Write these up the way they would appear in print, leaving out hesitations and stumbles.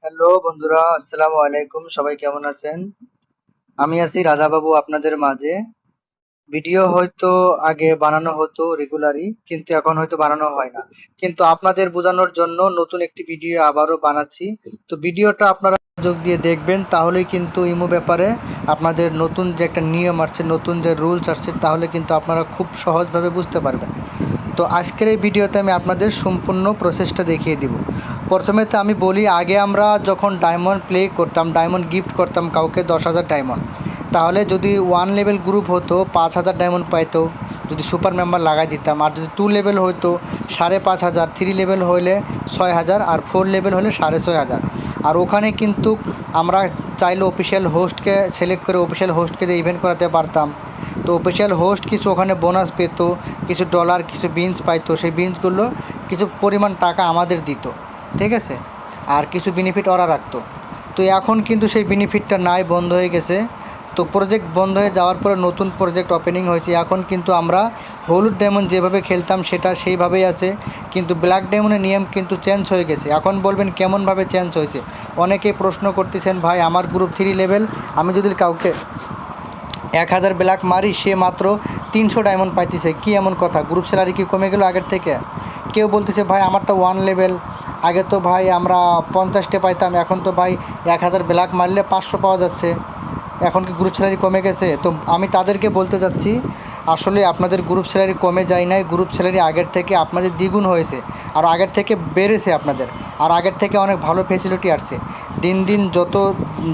Hello বন্ধুরা, আসসালামু আলাইকুম। সবাই কেমন আছেন? আমি আছি রাজা বাবু আপনাদের মাঝে। ভিডিও হয়তো আগে বানানো হতো রেগুলারই, কিন্তু এখন হয়তো বানানো হয় না। কিন্তু আপনাদের বোঝানোর জন্য নতুন একটি ভিডিও আবারও বানাচ্ছি। তো ভিডিওটা আপনারা মনোযোগ দিয়ে দেখবেন, তাহলেই কিন্তু ইমো ব্যাপারে আপনাদের নতুন যে একটা নিয়ম আসছে, নতুন যে রুলস আসছে, তাহলে কিন্তু আপনারা খুব সহজভাবে বুঝতে পারবেন। তো আজকের এই ভিডিওতে আমি আপনাদের সম্পূর্ণ প্রসেসটা দেখিয়ে দিব। প্রথমে তো আমি বলি, আগে আমরা যখন ডায়মন্ড প্লে করতাম, ডায়মন্ড গিফট করতাম কাউকে 10,000 ডায়মন্ড, তাহলে যদি 1 লেভেল গ্রুপ হতো 5,000 ডায়মন্ড পাইতো যদি সুপার মেম্বার লাগাই দিতাম। আর যদি 2 লেভেল হইতো 5,500, 3 লেভেল হইলে 6,000, আর 4 লেভেল হলে 6,500। আর ওখানে কিন্তু আমরা চাইলে অফিসিয়াল হোস্টকে সিলেক্ট করে অফিসিয়াল হোস্টকে দিয়ে ইভেন্ট করাতে পারতাম। তো অফিসিয়াল হোস্ট কিছু ওখানে বোনাস পেত, কিছু ডলার, কিছু বিনস পাইতো। সেই বিনসগুলো কিছু পরিমাণ টাকা আমাদের দিত, ঠিক আছে, আর কিছু বেনিফিট ওরা রাখতো। তো এখন কিন্তু সেই বেনিফিটটা নাই, বন্ধ হয়ে গেছে। তো প্রজেক্ট বন্ধ হয়ে যাওয়ার পরে নতুন প্রজেক্ট ওপেনিং হয়েছে। এখন কিন্তু আমরা হলুদ ডায়মন্ড যেভাবে খেলতাম সেটা সেইভাবেই আছে, কিন্তু ব্ল্যাক ডায়মন্ডের নিয়ম কিন্তু চেঞ্জ হয়ে গেছে। এখন বলবেন কেমনভাবে চেঞ্জ হয়েছে? অনেকেই প্রশ্ন করতেছেন, ভাই আমার গ্রুপ 3 লেভেল, আমি যদি কাউকে 1,000 ব্ল্যাক মারি সে মাত্র 300 ডায়মন্ড পাইতেছে, কি এমন কথা? গ্রুপ স্যালারি কি কমে গেল আগের থেকে? কেউ বলতেছে, ভাই আমারটা 1 লেভেল, আগে তো ভাই আমরা 50টা পাইতাম, এখন তো ভাই 1,000 ব্ল্যাক মারলে 500 পাওয়া যাচ্ছে, এখন কি গ্রুপ স্যালারি কমে গেছে? তো আমি তাদেরকে বলতে চাচ্ছি, আসলে আপনাদের গ্রুপ স্যালারি কমে যায় নাই, গ্রুপ স্যালারি আগের থেকে আপনাদের দ্বিগুণ হয়েছে, আর আগের থেকে বেড়েছে আপনাদের, আর আগের থেকে অনেক ভালো ফেসিলিটি আসছে। দিন দিন যত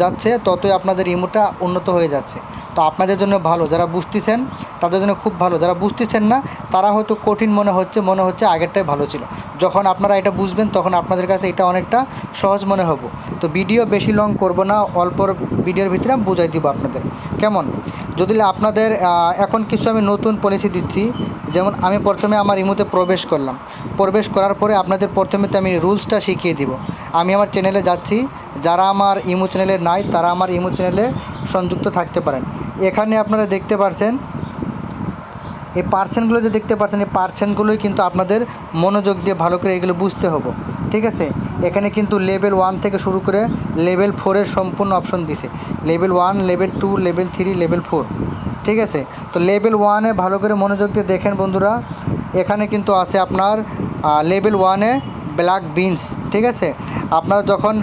যাচ্ছে ততই আপনাদের ইমোটা উন্নত হয়ে যাচ্ছে। তো আপনাদের জন্য ভালো, যারা বুঝতেছেন তাদের জন্য খুব ভালো, যারা বুঝতেছেন না তারা হয়তো কঠিন মনে হচ্ছে আগেরটাই ভালো ছিল। যখন আপনারা এটা বুঝবেন তখন আপনাদের কাছে এটা অনেকটা সহজ মনে হবে। তো ভিডিও বেশি লং করব না, অল্প ভিডিওর ভিতরে আমি বুঝাই দিব আপনাদের কেমন। যদি আপনাদের এখন কিছু আমি নতুন পলিসি দিচ্ছি, যেমন আমি প্রথমে আমার ইমোতে প্রবেশ করলাম, প্রবেশ করার পরে আপনাদের প্রথমে তো আমি রুলসটা শিখিয়ে দিব। আমি আমার চ্যানেলে যাচ্ছি, যারা আমার ইমো চ্যানেলে নাই তারা আমার ইমো চ্যানেলে সংযুক্ত থাকতে পারেন। এখানে আপনারা দেখতে পাচ্ছেন এই পার্সেন্টগুলো যে দেখতে পাচ্ছেন, এই পার্সেন্টগুলোই কিন্তু আপনাদের মনোযোগ দিয়ে ভালো করে এগুলো বুঝতে হবে, ঠিক আছে। এখানে কিন্তু লেভেল 1 থেকে শুরু করে লেভেল 4-এর সম্পূর্ণ অপশন দিছে। লেভেল 1, লেভেল 2, লেভেল 3, লেভেল 4, ঠিক আছে। তো লেভেল 1-এ ভালো করে মনোযোগ দিয়ে দেখেন বন্ধুরা, এখানে কিন্তু আছে আপনার লেভেল 1-এ ব্ল্যাক বিনস, ঠিক আছে। আপনারা যখন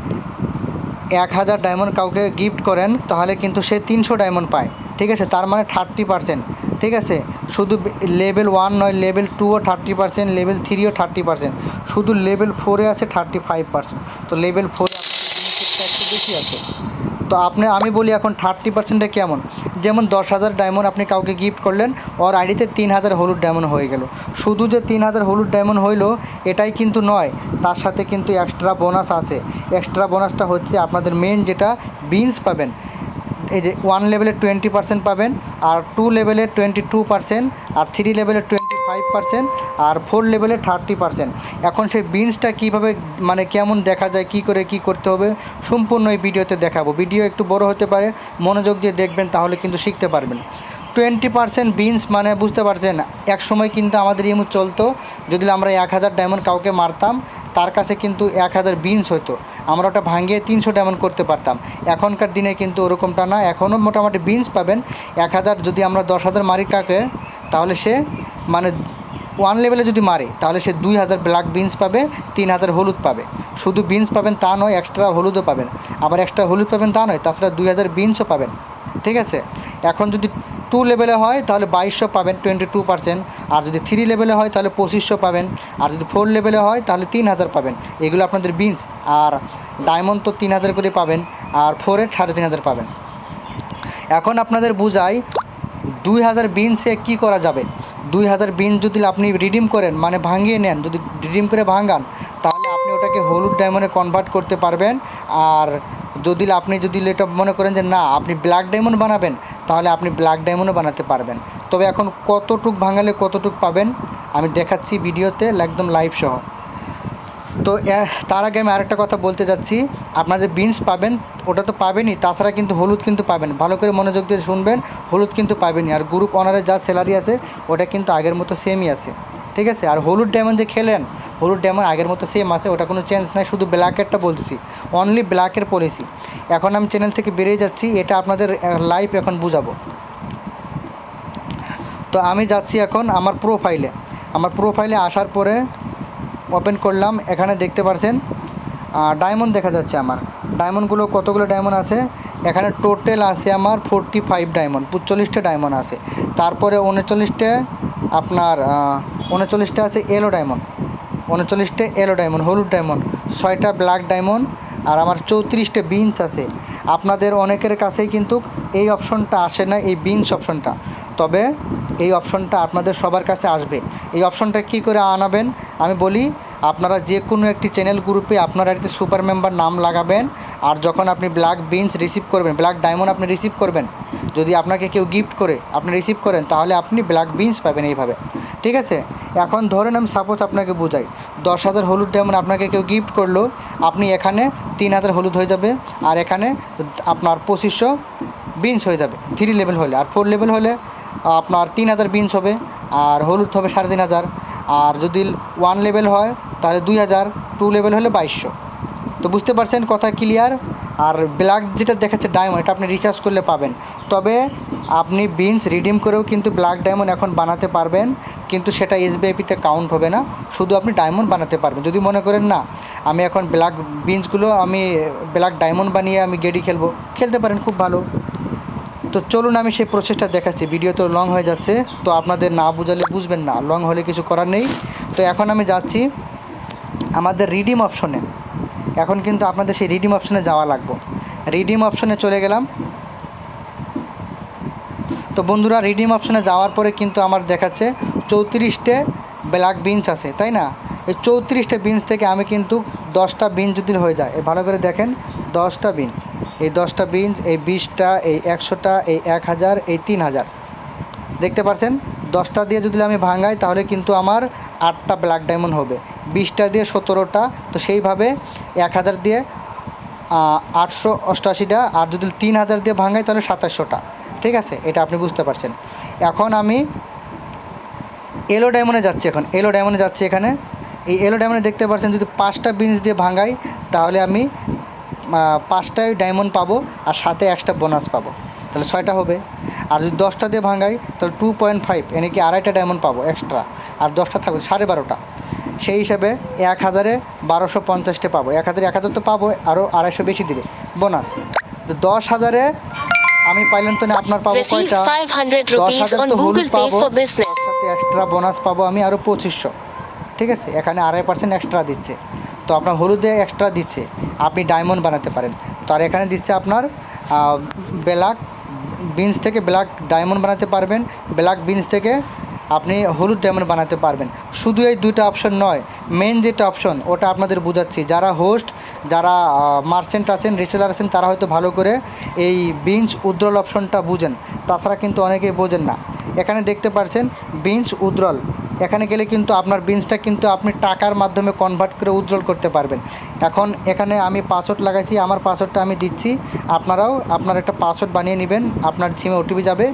1,000 ডায়মন্ড কাউকে গিফট করেন তাহলে কিন্তু সে 300 ডায়মন্ড পায়, ঠিক আছে। তার মানে 30%, ঠিক আছে। শুধু লেভেল 1 নয়, লেভেল 2ও 30%, লেভেল 3ও 30%, শুধু লেভেল 4-এ আছে 35%। তো লেভেল 4-এ বেনিফিটটা একটু বেশি আছে। তো আমি বলি এখন 30%-এ কেমন? যেমন 10,000 ডায়মন্ড আপনি কাউকে গিফট করলেন, ওর আইডিতে 3,000 হলুদ ডায়মন্ড হয়ে গেল। শুধু যে 3,000 হলুদ ডায়মন্ড হইলো এটাই কিন্তু নয়, তার সাথে কিন্তু এক্সট্রা বোনাস আছে। এক্সট্রা বোনাসটা হচ্ছে আপনাদের মেন যেটা বিনস পাবেন, এই যে 1 লেভেলে 20% পাবেন, আর 2 লেভেলে 22%, আর 3 লেভেলে 25%, আর 4 লেভেলে 30%। এখন সেই বিনসটা কীভাবে মানে কেমন দেখা যায়, কী করে কী করতে হবে সম্পূর্ণ এই ভিডিওতে দেখাবো। ভিডিও একটু বড় হতে পারে, মনোযোগ দিয়ে দেখবেন তাহলে কিন্তু শিখতে পারবেন। 20% বিনস মানে বুঝতে পারছেন, এক সময় কিন্তু আমাদের ইমো চলতো, যদি আমরা 1,000 ডায়মন্ড কাউকে মারতাম তার কাছে কিন্তু 1,000 বিনস হতো, আমরা ওটা ভাঙিয়ে 300 ডায়মন্ড করতে পারতাম। এখনকার দিনে কিন্তু ওরকমটা না, এখনও মোটামুটি বিনস পাবেন। 1,000 যদি আমরা 10,000 মারি কাকে, তাহলে সে মানে 1 লেভেলে যদি মারে তাহলে সে 2,000 ব্ল্যাক বিনস পাবে, 3,000 হলুদ পাবে। শুধু বিনস পাবেন তা নয়, এক্সট্রা হলুদও পাবেন। আবার এক্সট্রা হলুদ পাবেন তা নয়, তাছাড়া 2,000 বিনসও পাবেন, ঠিক আছে। এখন যদি 2 লেভেলে হয় তাহলে 2,200 পাবেন, 22%। আর যদি 3 লেভেলে হয় তাহলে 2,500 পাবেন। আর যদি 4 লেভেলে হয় তাহলে 3,000 পাবেন। এগুলো আপনাদের বিনস। আর ডায়মন্ড তো 3,000 করে পাবেন, আর 4-এ 3,500 পাবেন। এখন আপনাদের বুঝাই 2,000 বিনসে কী করা যাবে। 2,000 বিনস যদি আপনি রিডিম করেন, মানে ভাঙিয়ে নেন, যদি রিডিম করে ভাঙান, তাহলে আপনি ওটাকে হলুদ ডায়মন্ডে কনভার্ট করতে পারবেন। আর যদি এটা মনে করেন যে না আপনি ব্ল্যাক ডায়মন্ড বানাবেন, তাহলে আপনি ব্ল্যাক ডায়মন্ডও বানাতে পারবেন। তবে এখন কতটুক ভাঙালে কতটুক পাবেন আমি দেখাচ্ছি ভিডিওতে একদম লাইভ সহ। তো তার আগে আমি আরেকটা কথা বলতে যাচ্ছি, আপনারা যে বিনস পাবেন ওটা তো পাবেনই, তাছাড়া কিন্তু হলুদ কিন্তু পাবেন। ভালো করে মনোযোগ দিয়ে শুনবেন, হলুদ কিন্তু পাবেনই। আর গ্রুপ অনারের যা স্যালারি আছে ওটা কিন্তু আগের মতো সেমই আছে, ঠিক আছে। আর হলুদ ডায়মন্ড যে খেলেন, হলুদ ডায়মন্ড আগের মতো সেম আছে, ওটা কোনো চেঞ্জ নাই, শুধু ব্ল্যাকেরটা বলতেছি, অনলি ব্ল্যাকের পলিসি। এখন আমি চ্যানেল থেকে বেরিয়ে যাচ্ছি, এটা আপনাদের লাইভ এখন বুঝাবো। তো আমি যাচ্ছি এখন আমার প্রোফাইলে আসার পরে ওপেন করলাম, এখানে দেখতে পাচ্ছেন ডায়মন্ড দেখা যাচ্ছে। আমার ডায়মন্ডগুলো কতগুলো ডায়মন্ড আছে এখানে টোটাল আছে আমার 45 ডায়মন্ড, 45টা ডায়মন্ড আছে। তারপরে 39টা আপনার 39টা আছে এলো ডায়মন্ড, 39টা এলো ডায়মন্ড হলুদ ডায়মন্ড, 6টা ব্ল্যাক ডায়মন্ড, আর আমার 34টা বিনস আছে। আপনাদের অনেকের কাছেই কিন্তু এই অপশনটা আসে না, এই বিনস অপশনটা, তবে এই অপশনটা আপনাদের সবার কাছে আসবে। এই অপশনটা কি করে আনাবেন আমি বলি, আপনারা যে কোনো একটি চ্যানেল গ্রুপে আপনারা একটি সুপার মেম্বার নাম লাগাবেন, আর যখন আপনি ব্ল্যাক বিনস রিসিভ করবেন, ব্ল্যাক ডায়মন্ড আপনি রিসিভ করবেন, যদি আপনাকে কেউ গিফট করে আপনি রিসিভ করেন, তাহলে আপনি ব্ল্যাক বিনস পাবেন এইভাবে, ঠিক আছে। এখন ধরেন আমি সাপোজ আপনাকে বোঝাই, 10,000 হলুদ ডায়মন্ড আপনাকে কেউ গিফট করলো, আপনি এখানে 3,000 হলুদ হয়ে যাবে, আর এখানে আপনার 2500 বিনস হয়ে যাবে 3 লেভেল হলে। আর 4 লেভেল হলে আপনার 3,000 বিনস হবে, আর হলুদ হবে 3,500। আর যদি 1 লেভেল হয় তাহলে 2,000, 2 লেভেল হলে 2,200। তো বুঝতে পারছেন, কথা ক্লিয়ার। আর ব্ল্যাক যেটা দেখাচ্ছে ডায়মন্ড, এটা আপনি রিচার্জ করলে পাবেন। তবে আপনি বিনস রিডিম করেও কিন্তু ব্ল্যাক ডায়মন্ড এখন বানাতে পারবেন, কিন্তু সেটা এসবিআইপিতে কাউন্ট হবে না, শুধু আপনি ডায়মন্ড বানাতে পারবেন। যদি মনে করেন না আমি এখন ব্ল্যাক বিনসগুলো আমি ব্ল্যাক ডায়মন্ড বানিয়ে আমি গেডি খেলতে পারেন, খুব ভালো। তো চলুন আমি সেই প্রসেসটা দেখাচ্ছি, ভিডিও তো লং হয়ে যাচ্ছে, তো আপনাদের না বুঝালে বুঝবেন না, লং হলে কিছু করার নেই। তো এখন আমি যাচ্ছি আমাদের রিডিম অপশনে, এখন কিন্তু আপনাদের সেই রিডিম অপশনে যাওয়া লাগবে। রিডিম অপশনে চলে গেলাম। তো বন্ধুরা, রিডিম অপশনে যাওয়ার পরে কিন্তু আমার দেখাচ্ছে 34টে ব্ল্যাক বিনস আছে, তাই না? এই 34টে বিনস থেকে আমি কিন্তু 10টা বিন যদি হয়ে যায়, ভালো করে দেখেন, 10টা বিন, এই 10টা বিনস, এই 20টা, এই 100টা, এই 1000, এই 3000, দেখতে পাচ্ছেন। 10টা দিয়ে যদি আমি ভাঙাই তাহলে কিন্তু আমার 8টা ব্ল্যাক ডায়মন্ড হবে, 20টা দিয়ে 17টা, তো সেইভাবে 1000 দিয়ে 888টা, আর যদি 3000 দিয়ে ভাঙাই তাহলে 2700টা, ঠিক আছে। এটা আপনি বুঝতে পারছেন। এখন আমি এলো ডায়মন্ডে যাচ্ছি, এখানে এই এলো ডায়মন্ডে দেখতে পাচ্ছেন, যদি 5টা বিনস দিয়ে ভাঙাই তাহলে আমি 5টাই ডায়মন্ড পাবো, আর সাথে এক্সট্রা বোনাস পাবো, তাহলে 6টা হবে। আর যদি 10টা দিয়ে ভাঙাই তাহলে 2.5, এনে কি 2.5টা ডায়মন্ড পাবো এক্সট্রা, আর 10টা থাকবে 12.5টা। সেই হিসাবে 1000-এ 1250টা পাবো, 1000 তো পাবো, আরও 250 বেশি দিবে বোনাস। তো 10,000-এ আমি পাইলেন তো না, আপনার পাবো কয়টা, 10,000 তো হলুদ পাবো, সাথে এক্সট্রা বোনাস পাবো আমি আরও 2500, ঠিক আছে। এখানে 2.5% এক্সট্রা দিচ্ছে, তো আপনার হলুদে এক্সট্রা দিচ্ছে, আপনি ডায়মন্ড বানাতে পারেন। তো আর এখানে দিচ্ছে আপনার ব্ল্যাক বিনস থেকে ব্ল্যাক ডায়মন্ড বানাতে পারবেন, ব্ল্যাক বিনস থেকে আপনি হলুদ ডায়মন্ড বানাতে পারবেন। শুধু এই দুইটা অপশন নয়, মেন যেটা অপশন ওটা আপনাদের বোঝাচ্ছি। যারা হোস্ট, যারা মার্চেন্ট আছেন, রিসেলার আছেন, তারা হয়তো ভালো করে এই বিনস উইথড্রল অপশনটা বুঝেন, তাছাড়া কিন্তু অনেকেই বোঝেন না। এখানে দেখতে পাচ্ছেন বিনস উইথড্রল, এখানে গেলে কিন্তু আপনার বিনসটা কিন্তু আপনি টাকার মাধ্যমে কনভার্ট করে উইথড্রল করতে পারবেন। এখন এখানে আমি পাসওয়ার্ড লাগাইছি, আমার পাসওয়ার্ডটা আমি দিচ্ছি, আপনারাও আপনার একটা পাসওয়ার্ড বানিয়ে নেবেন, আপনার সিমে ওটিপি যাবে,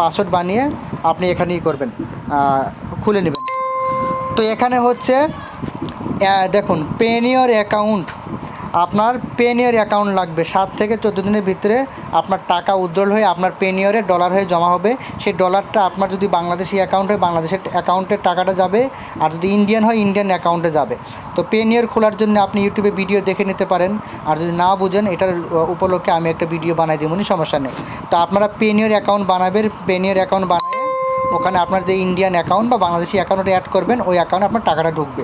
পাসওয়ার্ড বানিয়ে আপনি এখানেই করবেন, খুলে নেবেন। তো এখানে হচ্ছে দেখুন, পেনিয়র অ্যাকাউন্ট, আপনার পেনিয়র অ্যাকাউন্ট লাগবে, 7 থেকে 14 দিনের ভিতরে আপনার টাকা উইথড্রল হয়ে আপনার পেনিয়রে ডলার হয়ে জমা হবে। সেই ডলারটা আপনার যদি বাংলাদেশি অ্যাকাউন্ট হয় বাংলাদেশের অ্যাকাউন্টের টাকাটা যাবে, আর যদি ইন্ডিয়ান হয় ইন্ডিয়ান অ্যাকাউন্টে যাবে। তো পেনিয়র খোলার জন্য আপনি ইউটিউবে ভিডিও দেখে নিতে পারেন, আর যদি না বুঝেন এটার উপলক্ষে আমি একটা ভিডিও বানাই দেবো, সমস্যা নেই। তো আপনারা পেনিয়র অ্যাকাউন্ট বানাবেন, পেনিয়র অ্যাকাউন্ট বানিয়ে ওখানে আপনার যে ইন্ডিয়ান অ্যাকাউন্ট বা বাংলাদেশি অ্যাকাউন্টে অ্যাড করবেন, ওই অ্যাকাউন্টে আপনার টাকাটা ঢুকবে।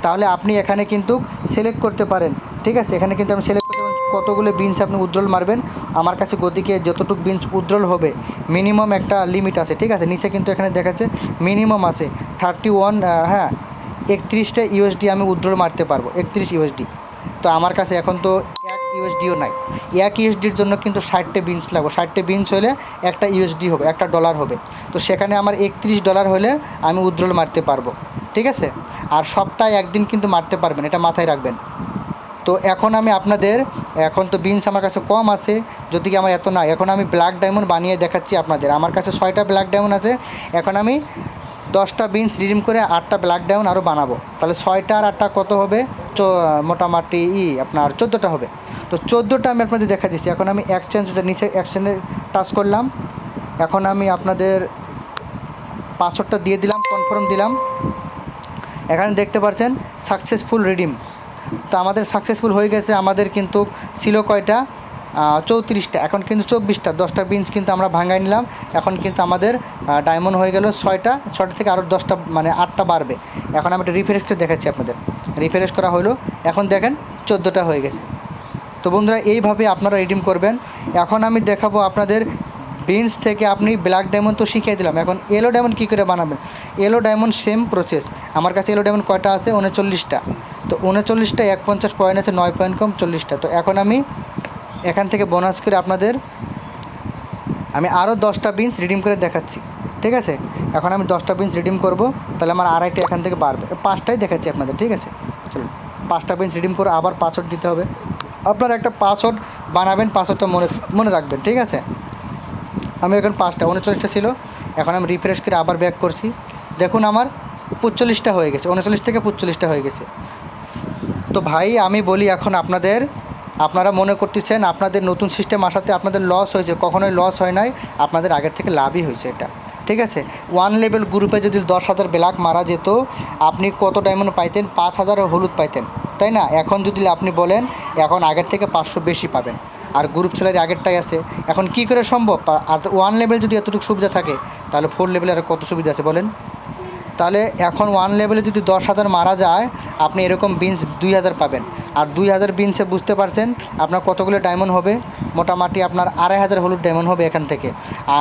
তাহলে আপনি এখানে কিন্তু সিলেক্ট করতে পারেন, ঠিক আছে। এখানে কিন্তু আপনি সিলেক্ট করতে পারেন কতগুলো বিনস আপনি উইথড্রল মারবেন। আমার কাছে গতিকে যতটুকু বিনস উইথড্রল হবে, মিনিমাম একটা লিমিট আছে, ঠিক আছে। নিচে কিন্তু এখানে দেখাচ্ছে মিনিমাম আছে 31, হ্যাঁ 31টা ইউএসডি আমি উইথড্রল মারতে পারবো, 31 ইউএসডি। তো আমার কাছে এখন তো 1 ইউএসডিও নাই, 1 ইউএসডির জন্য কিন্তু 60টে বিনস লাগবে, 60টে বিনস হলে একটা ইউএসডি হবে, একটা ডলার হবে। তো সেখানে আমার $31 হলে আমি উইথড্রল মারতে পারবো, ঠিক আছে। আর সপ্তাহে একদিন কিন্তু মারতে পারবেন, এটা মাথায় রাখবেন। তো এখন আমি আপনাদের, এখন তো বিনস আমার কাছে কম আছে, যদি কি আমার এত না, এখন আমি ব্ল্যাক ডায়মন্ড বানিয়ে দেখাচ্ছি আপনাদের। আমার কাছে 6টা ব্ল্যাক ডায়মন্ড আছে, এখন আমি 10টা বিনস রিডিম করে 8টা ব্ল্যাক ডায়মন্ড আরও বানাবো, তাহলে 6টা আর 8টা কত হবে, মোটামুটি আপনার 14টা হবে। তো 14টা আমি আপনাদের দেখা দিচ্ছি। এখন আমি এক্সচেঞ্জের নিচে এক্সচেঞ্জে টাচ করলাম। এখন আমি আপনাদের পাসওয়ার্ডটা দিয়ে দিলাম, কনফার্ম দিলাম। এখানে দেখতে পাচ্ছেন সাকসেসফুল রিডিম। তো আমাদের সাকসেসফুল হয়ে গেছে। আমাদের কিন্তু ছিল কয়টা, 34টা, এখন কিন্তু 24টা। 10টা বিনস কিন্তু আমরা ভাঙাই নিলাম। এখন কিন্তু আমাদের ডায়মন্ড হয়ে গেল 6টা থেকে আরও 10টা, মানে 8টা বাড়বে। এখন আমি একটা রিফ্রেশ করে দেখাচ্ছি আপনাদের। রিফ্রেশ করা হলো, এখন দেখেন 14টা হয়ে গেছে। তো বন্ধুরা এইভাবে আপনারা রিডিম করবেন। এখন আমি দেখাবো আপনাদের বিনস থেকে আপনি ব্ল্যাক ডায়মন্ড তো শিখিয়ে দিলাম, এখন ইয়েলো ডায়মন্ড কী করে বানাবেন। Yellow diamond same process. আমার কাছে ইয়েলো ডায়মন্ড কয়টা আছে, 39টা। তো 39টা 150 পয়েন্ট আছে, 9 পয়েন্ট কম 40টা। তো এখন আমি এখান থেকে বোনাস করে আপনাদের আমি আরও 10টা বিনস রিডিম করে দেখাচ্ছি, ঠিক আছে। এখন আমি 10টা বিনস রিডিম করব, তাহলে আমার আড়াইটা এখান থেকে বাড়বে। 5টাই দেখাচ্ছি আপনাদের, ঠিক আছে। চলুন 5টা বিনস রিডিম করে আবার পাসওয়ার্ড দিতে হবে। আপনারা একটা পাসওয়ার্ড বানাবেন, পাসওয়ার্ডটা মনে রাখবেন, ঠিক আছে। আমি এখন 5টা, 39টা ছিল। এখন আমি রিফ্রেশ করে আবার ব্যাক করছি, দেখুন আমার 45টা হয়ে গেছে, 39 থেকে 45টা হয়ে গেছে। তো ভাই আমি বলি এখন আপনারা মনে করতেছেন আপনাদের নতুন সিস্টেম আসাতে আপনাদের লস হয়েছে, কখনোই লস হয় নাই, আপনাদের আগের থেকে লাভই হয়েছে এটা, ঠিক আছে। 1 লেভেল গ্রুপে যদি 10,000 ব্ল্যাক মারা যেত, আপনি কত ডায়মন্ড পাইতেন, 5,000 হলুদ পাইতেন, তাই না। এখন যদি আপনি বলেন, এখন আগের থেকে 500 বেশি পাবেন। আর গ্রুপ ছেলের আগেরটাই আছে। এখন কি করে সম্ভব? আর 1 লেভেল যদি এতটুকু সুবিধা থাকে, তাহলে 4 লেভেলে আর কত সুবিধা আছে বলেন। তাহলে এখন 1 লেভেলে যদি 10,000 মারা যায়, আপনি এরকম বিনস 2,000 পাবেন। আর 2,000 বিনসে বুঝতে পারছেন আপনার কতগুলো ডায়মন্ড হবে, মোটামুটি আপনার 2,500 হলুদ ডায়মন্ড হবে এখান থেকে।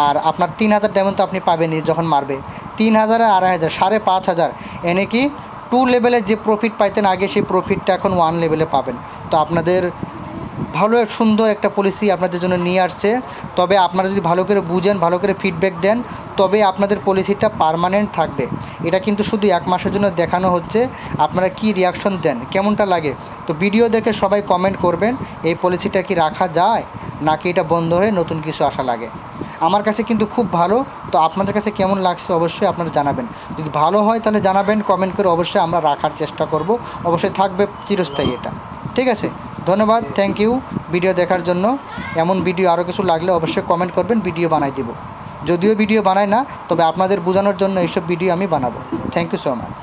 আর আপনার 3,000 ডায়মন্ড তো আপনি পাবেনই যখন মারবে। 3,000 আর 2,500, 5,500 এনে কি 2 লেভেলে যে প্রফিট পাইতেন আগে, সেই প্রফিটটা এখন 1 লেভেলে পাবেন। তো আপনাদের ভালো সুন্দর একটা পলিসি আপনাদের জন্য নিয়ে আসছে। তবে আপনারা যদি ভালো করে বুঝেন, ভালো করে ফিডব্যাক দেন, তবে আপনাদের পলিসিটা পার্মানেন্ট থাকবে। এটা কিন্তু শুধু 1 মাসের জন্য দেখানো হচ্ছে। আপনারা কি রিয়াকশন দেন, কেমনটা লাগে, তো ভিডিও দেখে সবাই কমেন্ট করবেন এই পলিসিটা কি রাখা যায় নাকি এটা বন্ধ হয়ে নতুন কিছু আসা লাগে। আমার কাছে কিন্তু খুব ভালো। তো আপনাদের কাছে কেমন লাগছে অবশ্যই আপনারা জানাবেন। যদি ভালো হয় তাহলে জানাবেন কমেন্ট করে, অবশ্যই আমরা রাখার চেষ্টা করব। অবশ্যই থাকবে চিরস্থায়ী এটা, ঠিক আছে। ধন্যবাদ, থ্যাংক ইউ ভিডিও দেখার জন্য। এমন ভিডিও আরও কিছু লাগলে অবশ্যই কমেন্ট করবেন, ভিডিও বানাই দেব। যদিও ভিডিও বানাই না, তবে আপনাদের বোঝানোর জন্য এইসব ভিডিও আমি বানাবো। Thank you so much.